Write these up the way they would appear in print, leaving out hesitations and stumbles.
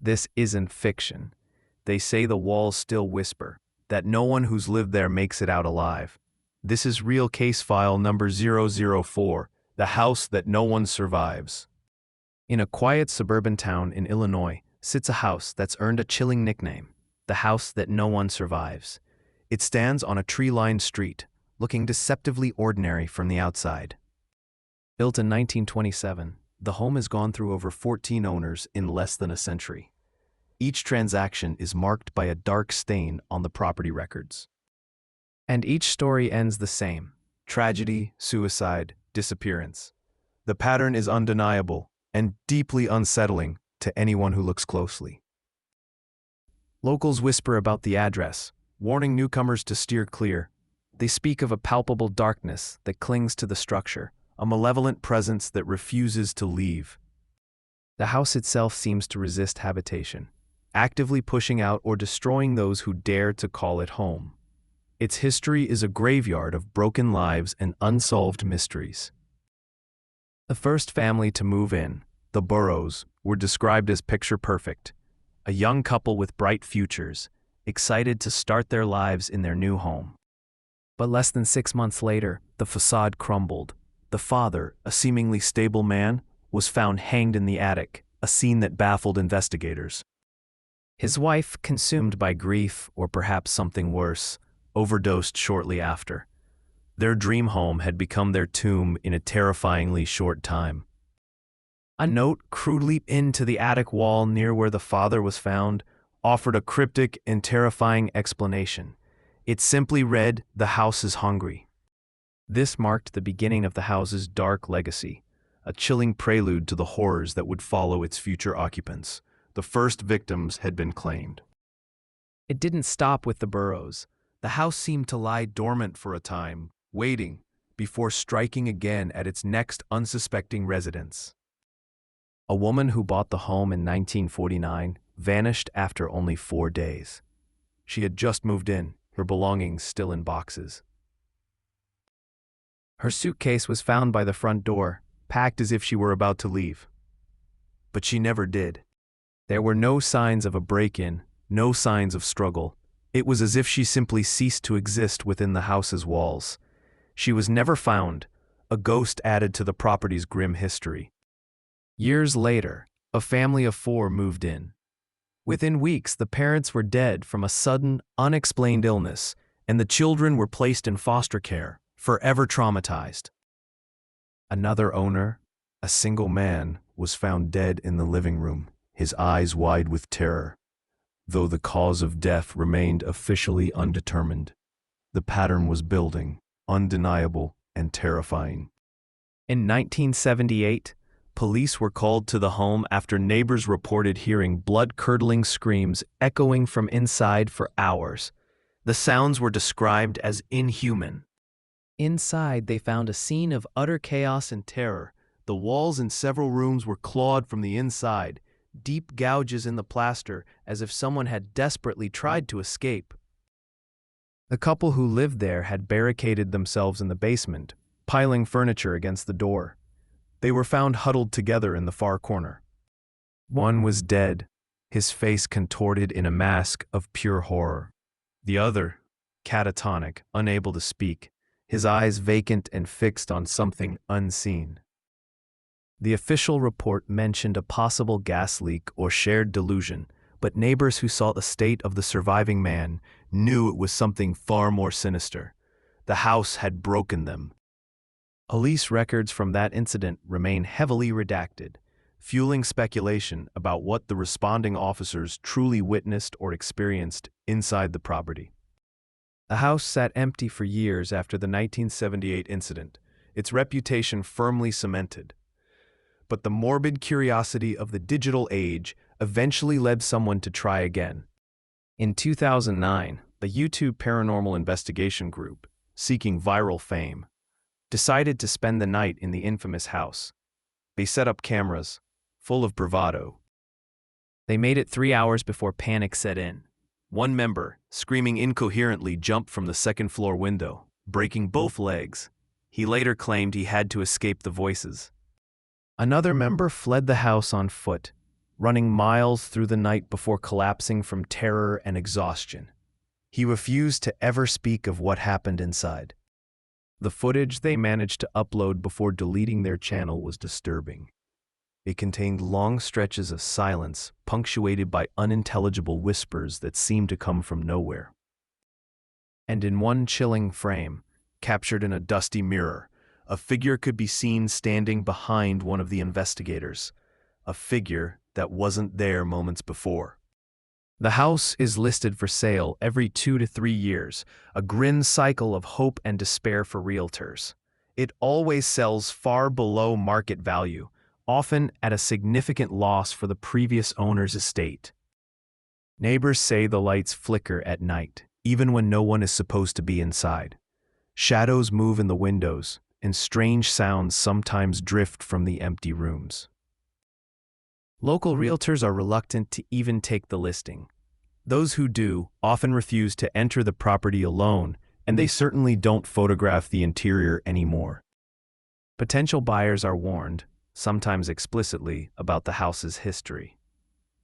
This isn't fiction. They say the walls still whisper, that no one who's lived there makes it out alive. This is real case file number 004, the house that no one survives. In a quiet suburban town in Illinois sits a house that's earned a chilling nickname, the house that no one survives. It stands on a tree-lined street, looking deceptively ordinary from the outside. Built in 1927, the home has gone through over 14 owners in less than a century. Each transaction is marked by a dark stain on the property records. And each story ends the same: tragedy, suicide, disappearance. The pattern is undeniable and deeply unsettling to anyone who looks closely. Locals whisper about the address, warning newcomers to steer clear. They speak of a palpable darkness that clings to the structure, a malevolent presence that refuses to leave. The house itself seems to resist habitation, actively pushing out or destroying those who dare to call it home. Its history is a graveyard of broken lives and unsolved mysteries. The first family to move in, the Burrows, were described as picture perfect, a young couple with bright futures, excited to start their lives in their new home. But less than 6 months later, the facade crumbled. The father, a seemingly stable man, was found hanged in the attic, a scene that baffled investigators. His wife, consumed by grief or perhaps something worse, overdosed shortly after. Their dream home had become their tomb in a terrifyingly short time. A note crudely pinned to the attic wall near where the father was found offered a cryptic and terrifying explanation. It simply read, "The house is hungry." This marked the beginning of the house's dark legacy, a chilling prelude to the horrors that would follow its future occupants. The first victims had been claimed. It didn't stop with the Burrows. The house seemed to lie dormant for a time, waiting, before striking again at its next unsuspecting residents. A woman who bought the home in 1949 vanished after only 4 days. She had just moved in, her belongings still in boxes. Her suitcase was found by the front door, packed as if she were about to leave. But she never did. There were no signs of a break-in, no signs of struggle. It was as if she simply ceased to exist within the house's walls. She was never found, a ghost added to the property's grim history. Years later, a family of 4 moved in. Within weeks, the parents were dead from a sudden, unexplained illness, and the children were placed in foster care, forever traumatized. Another owner, a single man, was found dead in the living room, his eyes wide with terror. Though the cause of death remained officially undetermined, the pattern was building, undeniable and terrifying. In 1978, police were called to the home after neighbors reported hearing blood-curdling screams echoing from inside for hours. The sounds were described as inhuman. Inside, they found a scene of utter chaos and terror. The walls in several rooms were clawed from the inside, deep gouges in the plaster as if someone had desperately tried to escape. The couple who lived there had barricaded themselves in the basement, piling furniture against the door. They were found huddled together in the far corner. One was dead, his face contorted in a mask of pure horror. The other, catatonic, unable to speak, his eyes vacant and fixed on something unseen. The official report mentioned a possible gas leak or shared delusion, but neighbors who saw the state of the surviving man knew it was something far more sinister. The house had broken them. Police records from that incident remain heavily redacted, fueling speculation about what the responding officers truly witnessed or experienced inside the property. The house sat empty for years after the 1978 incident, its reputation firmly cemented. But the morbid curiosity of the digital age eventually led someone to try again. In 2009, the YouTube paranormal investigation group, seeking viral fame, decided to spend the night in the infamous house. They set up cameras, full of bravado. They made it 3 hours before panic set in. One member, screaming incoherently, jumped from the second-floor window, breaking both legs. He later claimed he had to escape the voices. Another member fled the house on foot, running miles through the night before collapsing from terror and exhaustion. He refused to ever speak of what happened inside. The footage they managed to upload before deleting their channel was disturbing. It contained long stretches of silence, punctuated by unintelligible whispers that seemed to come from nowhere. And in one chilling frame, captured in a dusty mirror, a figure could be seen standing behind one of the investigators, a figure that wasn't there moments before. The house is listed for sale every 2 to 3 years, a grim cycle of hope and despair for realtors. It always sells far below market value, often at a significant loss for the previous owner's estate. Neighbors say the lights flicker at night, even when no one is supposed to be inside. Shadows move in the windows, and strange sounds sometimes drift from the empty rooms. Local realtors are reluctant to even take the listing. Those who do often refuse to enter the property alone, and they certainly don't photograph the interior anymore. Potential buyers are warned, sometimes explicitly, about the house's history.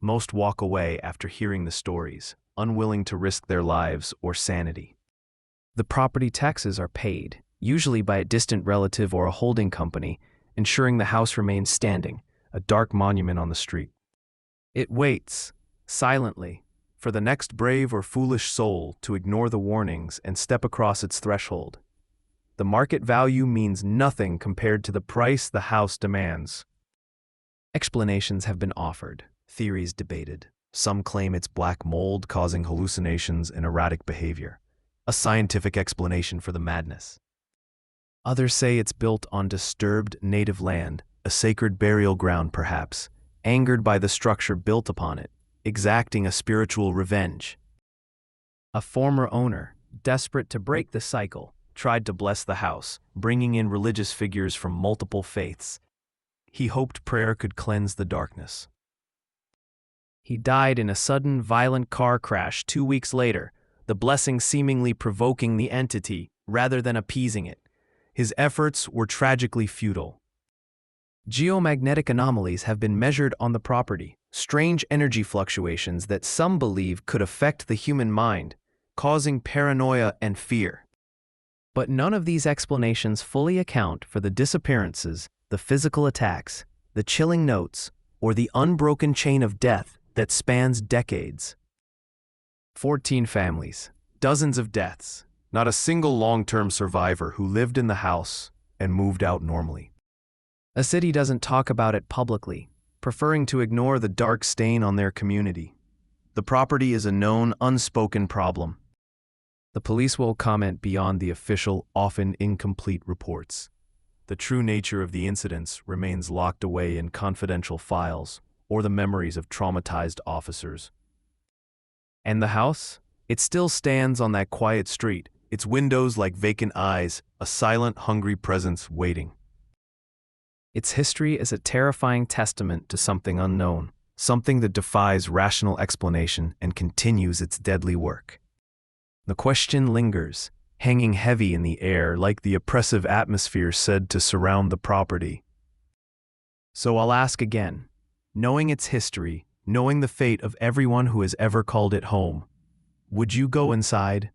Most walk away after hearing the stories, unwilling to risk their lives or sanity. The property taxes are paid, usually by a distant relative or a holding company, ensuring the house remains standing, a dark monument on the street. It waits, silently, for the next brave or foolish soul to ignore the warnings and step across its threshold. The market value means nothing compared to the price the house demands. Explanations have been offered, theories debated. Some claim it's black mold causing hallucinations and erratic behavior, a scientific explanation for the madness. Others say it's built on disturbed native land, a sacred burial ground perhaps, angered by the structure built upon it, exacting a spiritual revenge. A former owner, desperate to break the cycle, tried to bless the house, bringing in religious figures from multiple faiths. He hoped prayer could cleanse the darkness. He died in a sudden, violent car crash 2 weeks later, the blessing seemingly provoking the entity rather than appeasing it. His efforts were tragically futile. Geomagnetic anomalies have been measured on the property, strange energy fluctuations that some believe could affect the human mind, causing paranoia and fear. But none of these explanations fully account for the disappearances, the physical attacks, the chilling notes, or the unbroken chain of death that spans decades. 14 families, dozens of deaths, not a single long-term survivor who lived in the house and moved out normally. A city doesn't talk about it publicly, preferring to ignore the dark stain on their community. The property is a known, unspoken problem. The police will comment beyond the official, often incomplete reports. The true nature of the incidents remains locked away in confidential files or the memories of traumatized officers. And the house? It still stands on that quiet street, its windows like vacant eyes, a silent, hungry presence waiting. Its history is a terrifying testament to something unknown, something that defies rational explanation and continues its deadly work. The question lingers, hanging heavy in the air like the oppressive atmosphere said to surround the property. So I'll ask again, knowing its history, knowing the fate of everyone who has ever called it home, would you go inside?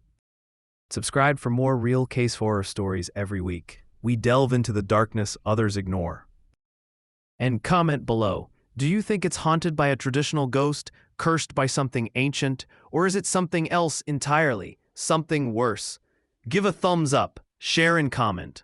Subscribe for more real case horror stories every week. We delve into the darkness others ignore. And comment below, do you think it's haunted by a traditional ghost, cursed by something ancient, or is it something else entirely, something worse? Give a thumbs up, share and comment.